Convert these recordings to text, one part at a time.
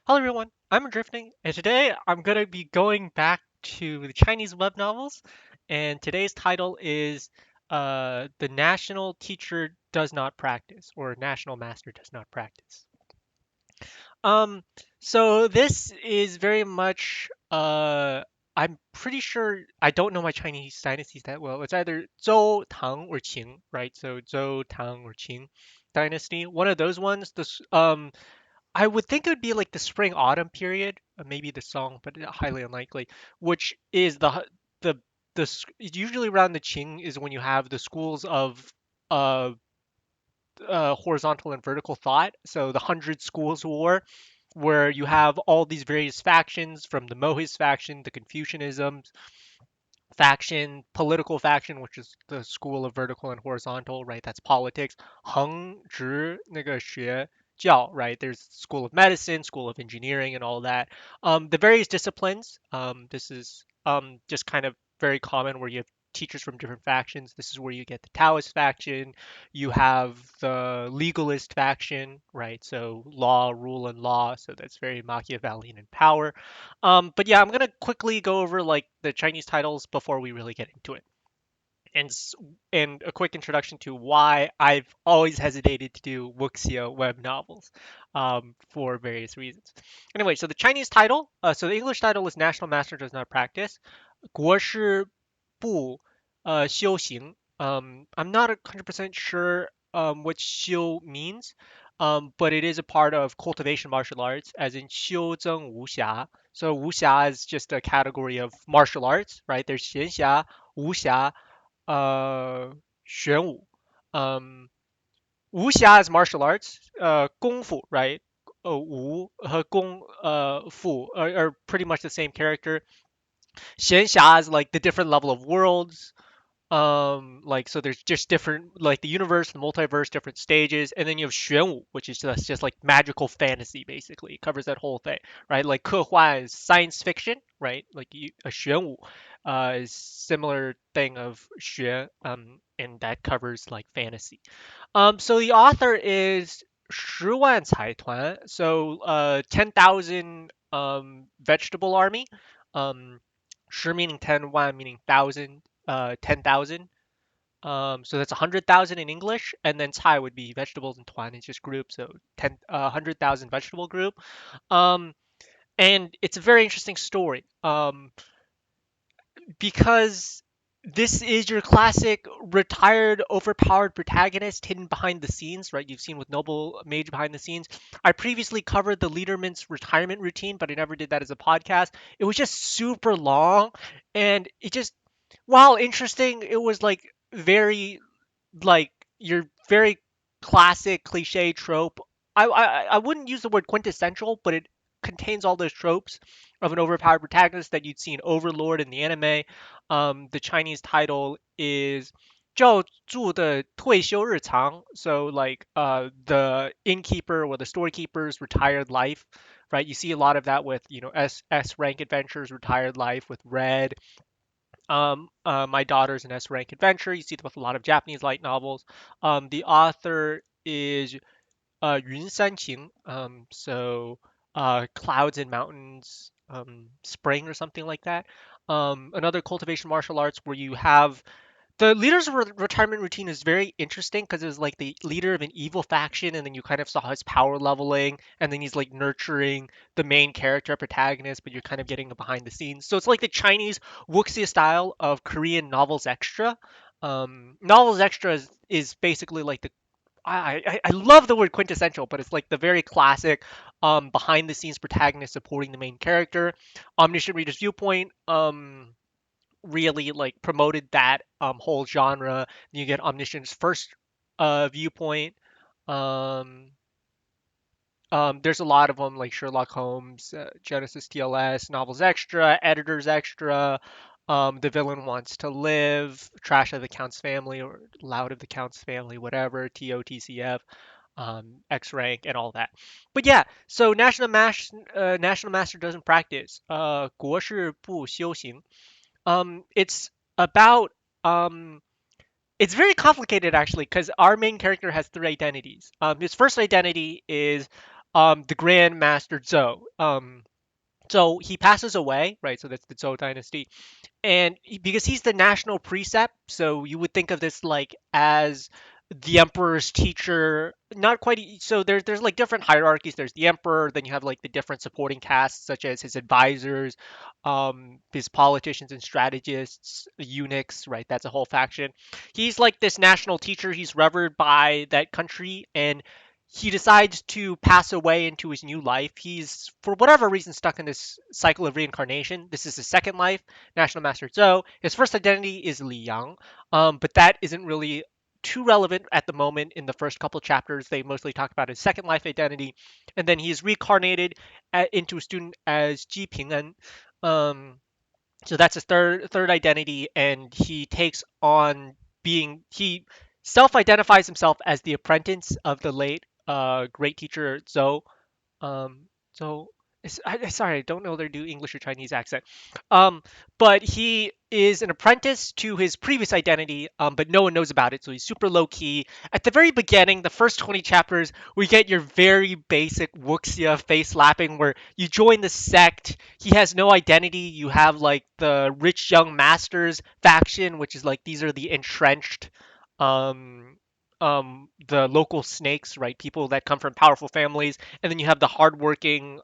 Hello everyone, I'm Drifting, and today I'm going to be going back to the Chinese web novels, and today's title is The National Teacher Does Not Practice, or National Master Does Not Practice. Um, so this is very much, I'm pretty sure, I don't know my Chinese dynasties that well. It's either Zhou, Tang, or Qing, right? So Zhou, Tang, or Qing dynasty. One of those ones. I would think it would be like the spring autumn period, maybe the song, but highly unlikely. Which is the usually around the Qing is when you have the schools of uh, horizontal and vertical thought. So the Hundred Schools War, where you have all these various factions from the Mohist faction, the Confucianism faction, political faction, which is the school of vertical and horizontal, right? That's politics. 横直那个学教, right? There's school of medicine, school of engineering, and all that. The various disciplines. This is just kind of very common where you have teachers from different factions. This is where you get the Taoist faction. You have the legalist faction, right? So law, rule, and law. So that's very Machiavellian in power. But yeah, I'm gonna quickly go over like the Chinese titles before we really get into it, and and a quick introduction to why I've always hesitated to do wuxia web novels, for various reasons. Anyway, so the Chinese title, so the English title is National Master Does Not Practice, 国师不修行. I'm not 100% sure what xiu means, but it is a part of cultivation martial arts, as in 修真无暇. So 无暇 is just a category of martial arts, right? There's 闲暇, 无暇, 玄武. Um, 无暇 is martial arts. 功夫, right? 武和功, 夫 are pretty much the same character. 闲暇 is like the different level of worlds. Like so there's just different like the universe, the multiverse, different stages, and then you have 玄武, which is just like magical fantasy basically. It covers that whole thing, right? Like 科幻 is science fiction, right? Like a 玄武 is similar thing of 学, and that covers like fantasy. So the author is 十万财团, so 10,000 vegetable army. Um, 十 meaning 10, 1 meaning thousand, 10,000. So that's 100,000 in English, and then Cai would be vegetables, and Tuan is just group, so 100,000 vegetable group. Um, and it's a very interesting story. Because this is your classic retired, overpowered protagonist hidden behind the scenes, right? You've seen with Noble Mage behind the scenes. I previously covered the Leaderman's retirement routine, but I never did that as a podcast. It was just super long, and it just, while interesting, it was like very, like, your very classic cliche trope. I wouldn't use the word quintessential, but it contains all those tropes of an overpowered protagonist that you'd see in Overlord in the anime. The Chinese title is 叫住的退休日常, so like the innkeeper or the storekeeper's retired life, right? You see a lot of that with S rank adventures, retired life with Red. My daughter's an S rank adventure. You see it with a lot of Japanese light novels. The author is 云山晴, so clouds and mountains, spring or something like that. Another cultivation martial arts where you have the leader's retirement routine is very interesting because it's like the leader of an evil faction, and then you kind of saw his power leveling, and then he's like nurturing the main character protagonist, but you're kind of getting the behind the scenes. So it's like the Chinese wuxia style of Korean novels extra. Novels extra is basically like the I love the word quintessential, but it's like the very classic behind the scenes protagonist supporting the main character. Omniscient Reader's Viewpoint really like promoted that whole genre. You get Omniscient's first viewpoint. Um, there's a lot of them like Sherlock Holmes, Genesis TLS, Novels Extra, Editors Extra. The villain wants to live, Trash of the Count's Family or Loud of the Count's Family, whatever, TOTCF, X rank, and all that. But yeah, so National Master doesn't practice. 国师不修行. It's about it's very complicated actually because our main character has three identities. His first identity is the Grand Master Zhou. So he passes away, right? So that's the Zhou dynasty, and because he's the national precept, so you would think of this like as the emperor's teacher. Not quite. So there's like different hierarchies. There's the emperor, then you have like the different supporting castes, such as his advisors, his politicians and strategists, eunuchs, right? That's a whole faction. He's like this national teacher. He's revered by that country, and he decides to pass away into his new life. He's, for whatever reason, stuck in this cycle of reincarnation. This is his second life, National Master Zhou. His first identity is Li Yang, but that isn't really too relevant at the moment. In the first couple chapters, they mostly talk about his second life identity, and then he is reincarnated into a student as Ji Ping'en. Um, so that's his third identity, and he takes on being he self-identifies himself as the apprentice of the late great teacher Zhou. So sorry, I don't know their new English or Chinese accent. Um, but he is an apprentice to his previous identity, but no one knows about it, so he's super low key. At the very beginning, the first 20 chapters, we get your very basic wuxia face lapping where you join the sect. He has no identity. You have like the rich young masters faction, which is like these are the entrenched um the local snakes, right? People that come from powerful families, and then you have the hardworking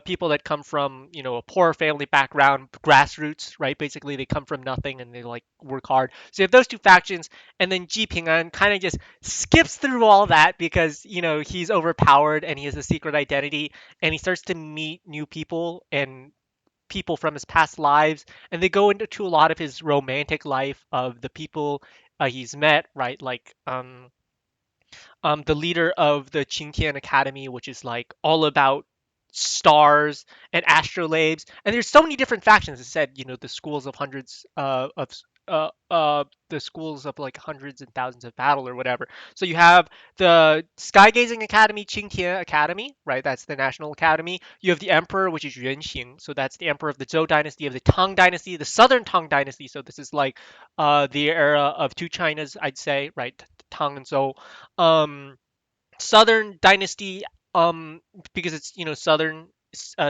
people that come from a poor family background, grassroots, right? Basically, they come from nothing and they like work hard. So you have those two factions, and then Ji Ping'an kind of just skips through all that because he's overpowered and he has a secret identity, and he starts to meet new people and people from his past lives, and they go into a lot of his romantic life of the people he's met, right? Like the leader of the Qingtian Academy, which is like all about stars and astrolabes. And there's so many different factions. It said, the schools of hundreds of the schools of like hundreds and thousands of battle or whatever. So you have the Skygazing Academy, Qingtian Academy, right? That's the national academy. You have the Emperor, which is Yuanxing. So that's the Emperor of the Zhou dynasty, of the Tang dynasty, the Southern Tang dynasty. So this is like the era of two Chinas, I'd say, right? Tang and Zhou. Um, Southern dynasty, um, because it's southern,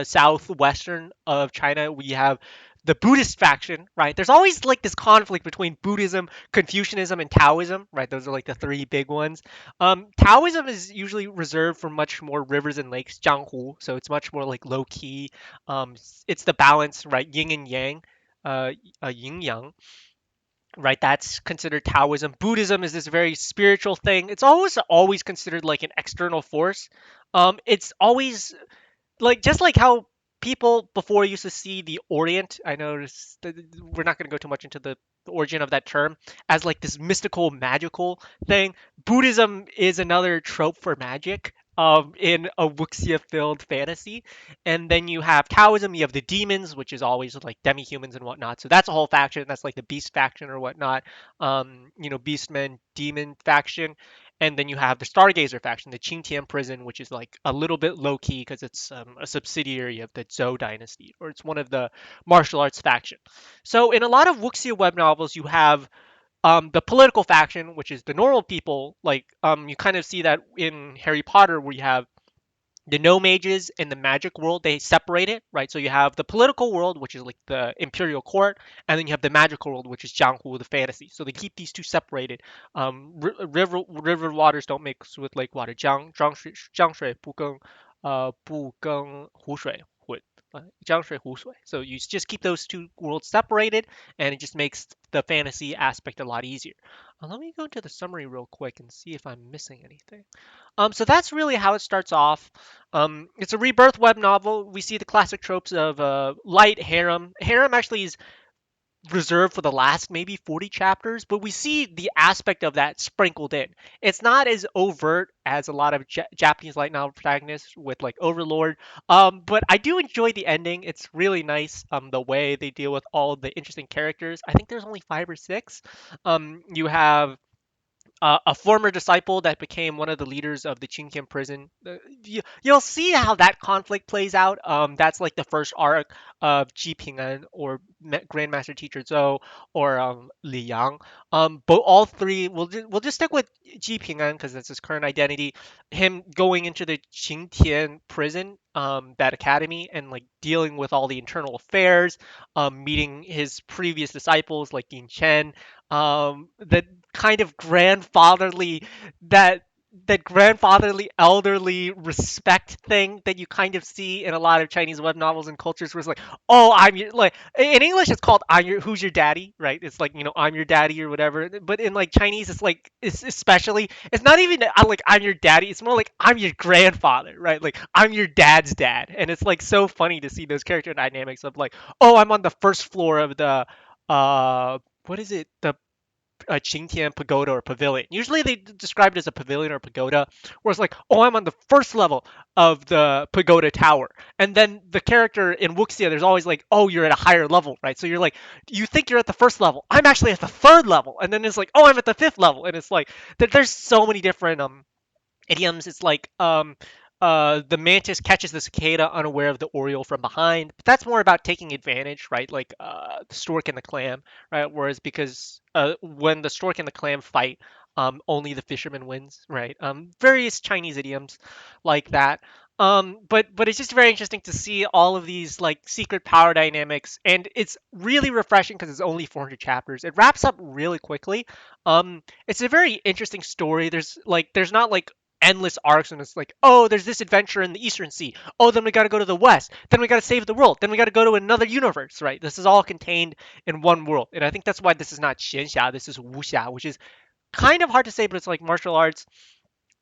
southwestern of China. We have the Buddhist faction, right? There's always like this conflict between Buddhism, Confucianism, and Taoism, right? Those are like the three big ones. Taoism is usually reserved for much more rivers and lakes, Jianghu, so it's much more like low key. It's the balance, right? Yin and yang, uh, yin yang, right? That's considered Taoism. Buddhism is this very spiritual thing. It's always considered like an external force. It's always like just like how people before used to see the Orient. I know we're not going to go too much into the origin of that term as like this mystical, magical thing. Buddhism is another trope for magic. In a wuxia-filled fantasy, and then you have Taoism. You have the demons, which is always like demi-humans and whatnot. So that's a whole faction. That's like the beast faction or whatnot. Beastmen, demon faction, and then you have the Stargazer faction, the Qingtian prison, which is like a little bit low key because it's a subsidiary of the Zhou dynasty, or it's one of the martial arts faction. So in a lot of Wuxia web novels, you have the political faction, which is the normal people. Like you kind of see that in Harry Potter, where you have the no mages and the magic world, they separate it, right? So you have the political world, which is like the imperial court, and then you have the magical world, which is Jianghu, the fantasy. So they keep these two separated. River waters don't mix with lake water. Jiang shui不跟湖水混。江水湖水. So you just keep those two worlds separated, and it just makes the fantasy aspect a lot easier. Let me go into the summary real quick and see if I'm missing anything. So that's really how it starts off. It's a rebirth web novel. We see the classic tropes of light harem. Harem actually is reserved for the last maybe 40 chapters, but we see the aspect of that sprinkled in. It's not as overt as a lot of Japanese light novel protagonists with like Overlord, but I do enjoy the ending. It's really nice, the way they deal with all the interesting characters. I think there's only five or six. You have a former disciple that became one of the leaders of the Qingtian prison. You'll see how that conflict plays out. That's like the first arc of Ji Ping'an or Grandmaster Teacher Zhou or Li Yang. But all three, we'll just stick with Ji Ping'an because that's his current identity. Him going into the Qingtian prison, that academy, and like dealing with all the internal affairs, meeting his previous disciples like Yin Chen, that kind of grandfatherly that that grandfatherly elderly respect thing that you kind of see in a lot of Chinese web novels and cultures where it's like, oh, I'm your like in English it's called I'm your who's your daddy, right? It's like, I'm your daddy or whatever. But in like Chinese it's like it's especially it's not even like I'm your daddy, it's more like I'm your grandfather, right? Like I'm your dad's dad. And it's like so funny to see those character dynamics of like, oh, I'm on the first floor of the what is it? The a Qingtian pagoda or pavilion. Usually they describe it as a pavilion or pagoda, where it's like, oh, I'm on the first level of the pagoda tower. And then the character in Wuxia, there's always like, oh, you're at a higher level, right? So you're like, you think you're at the first level. I'm actually at the third level. And then it's like, oh, I'm at the fifth level. And it's like, there's so many different idioms. It's like the mantis catches the cicada unaware of the oriole from behind. But that's more about taking advantage, right? Like the stork and the clam, right? Whereas because when the stork and the clam fight, only the fisherman wins, right? Various Chinese idioms like that. But it's just very interesting to see all of these like secret power dynamics, and it's really refreshing because it's only 400 chapters. It wraps up really quickly. It's a very interesting story. There's not like endless arcs, and it's like, oh, there's this adventure in the Eastern Sea. Oh, then we got to go to the West. Then we got to save the world. Then we got to go to another universe, right? This is all contained in one world, and I think that's why this is not xianxia. This is wuxia, which is kind of hard to say, but it's like martial arts.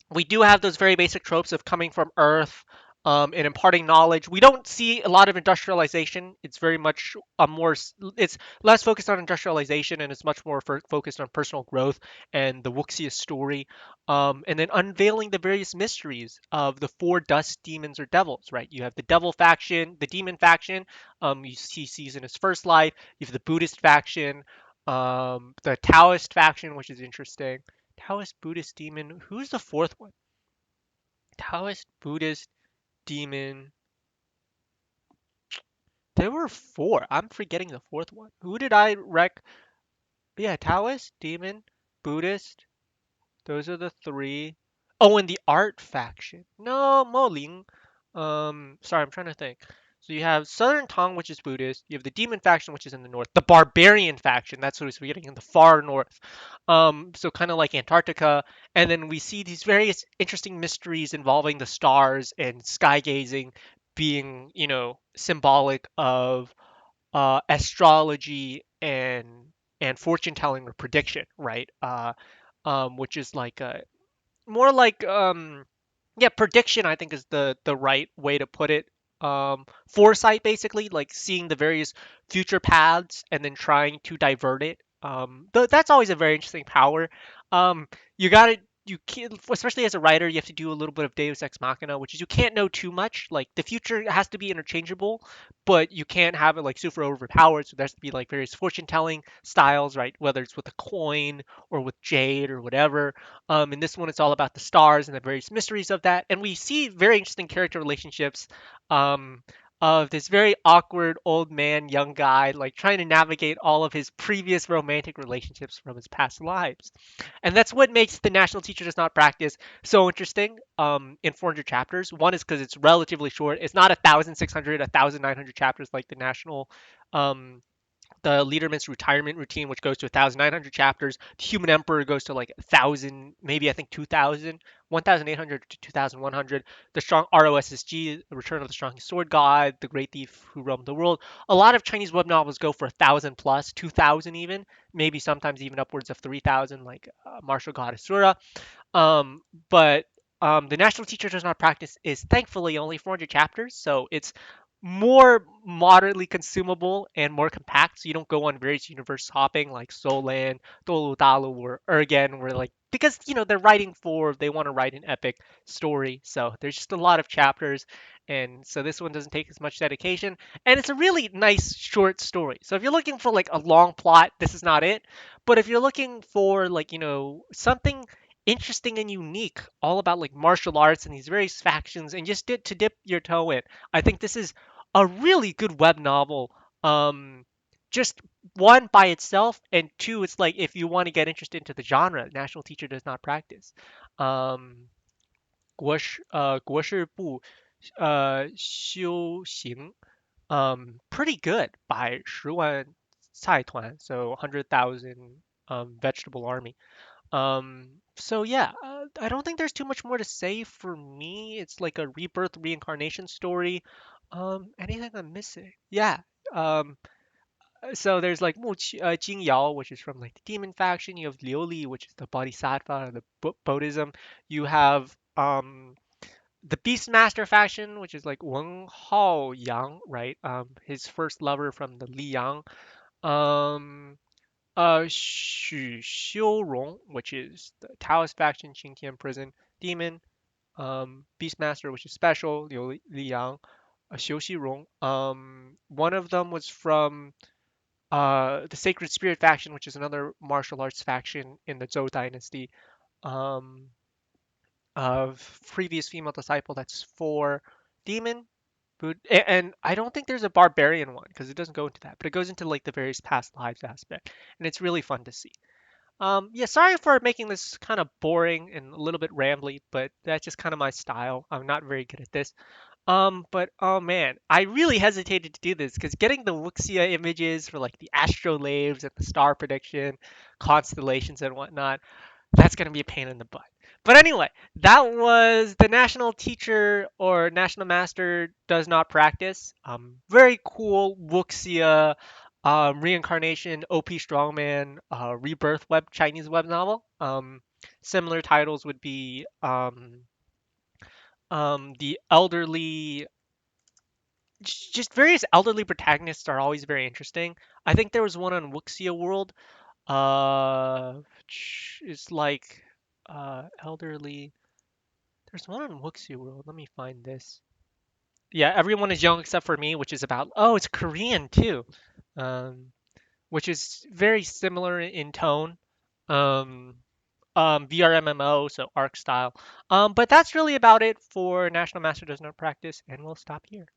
We do have those very basic tropes of coming from Earth, and imparting knowledge. We don't see a lot of industrialization. It's very much it's less focused on industrialization, and it's much more focused on personal growth and the Wuxia story, and then unveiling the various mysteries of the four dust demons or devils. Right, you have the devil faction, the demon faction. He sees in his first life. You have the Buddhist faction, the Taoist faction, which is interesting. Taoist, Buddhist, demon. Who's the fourth one? Taoist, Buddhist, demon. There were four. I'm forgetting the fourth one. Who did I rec? Yeah, Taoist, demon, Buddhist. Those are the three. Oh, and the art faction. No, Moling. Sorry, I'm trying to think. So you have Southern Tang, which is Buddhist. You have the demon faction, which is in the north. The barbarian faction, that's what we're getting in the far north. So kind of like Antarctica. And then we see these various interesting mysteries involving the stars and sky gazing being, symbolic of astrology and fortune telling or prediction, right? Which is like more like yeah, prediction I think is the right way to put it. Foresight basically, like seeing the various future paths and then trying to divert it. That's always a very interesting power. You got to you can especially as a writer, you have to do a little bit of Deus Ex Machina, which is you can't know too much. Like the future has to be interchangeable, but you can't have it like super overpowered. So there has to be like various fortune telling styles, right? Whether it's with a coin or with jade or whatever. In this one, it's all about the stars and the various mysteries of that. And we see very interesting character relationships, um, of this very awkward old man, young guy, like trying to navigate all of his previous romantic relationships from his past lives. And that's what makes the National Teacher Does Not Practice so interesting, in 400 chapters. One is because it's relatively short. It's not 1,600, 1,900 chapters like the National. Um, the Leaderman's retirement routine, which goes to 1,900 chapters. The Human Emperor goes to like 1,000, maybe I think 2,000, 1,800 to 2,100. The Strong ROSSG, The Return of the Strong Sword God, The Great Thief Who Roamed the World. A lot of Chinese web novels go for 1,000 plus, 2,000 even, maybe sometimes even upwards of 3,000, like Martial God Asura. But the National Teacher Does Not Practice is thankfully only 400 chapters, so it's more moderately consumable and more compact, so you don't go on various universe hopping like Solan, Dolu Dalu, or Urgen, where like because they're writing they want to write an epic story, so there's just a lot of chapters, and so this one doesn't take as much dedication, and it's a really nice short story. So if you're looking for like a long plot, this is not it. But if you're looking for like something interesting and unique, all about like martial arts and these various factions, and just to dip your toe in, I think this is a really good web novel. Um, just one by itself, and two, it's like if you want to get interested into the genre, National Teacher Does Not Practice. Um, 国师不修行 pretty good by 10万菜团, so 100,000 vegetable army. So yeah, I don't think there's too much more to say for me. It's like a rebirth reincarnation story. Anything I'm missing? Yeah. Um, so there's like Jing Yao, which is from like the demon faction. You have Liu Li, which is the bodhisattva, the Buddhism. You have the Beastmaster faction, which is like Wen Hao Yang, right? His first lover from the Li Yang. Um, Xu Xiurong, which is the Taoist faction, Qingtian prison demon. Beastmaster, which is special, Liu Liang, Xiu Xirong. One of them was from the Sacred Spirit faction, which is another martial arts faction in the Zhou dynasty. Um, of previous female disciple, that's four demon. And I don't think there's a barbarian one because it doesn't go into that, but it goes into like the various past lives aspect, and it's really fun to see. Yeah, sorry for making this kind of boring and a little bit rambly, but that's just kind of my style. I'm not very good at this. But oh man, I really hesitated to do this because getting the Wuxia images for like the astrolabes and the star prediction, constellations and whatnot, that's gonna be a pain in the butt. But anyway, that was the National Teacher or National Master Does Not Practice. Very cool Wuxia reincarnation, OP Strongman, rebirth Chinese web novel. Similar titles would be the elderly, just various elderly protagonists are always very interesting. I think there was one on Wuxia World. It's like elderly. There's one on Wuxia World. Let me find this. Yeah, everyone is young except for me, which is about. Oh, it's Korean too. Um, which is very similar in tone. Um, VRMMO, so ARC style. But that's really about it for National Master Does Not Practice, and we'll stop here.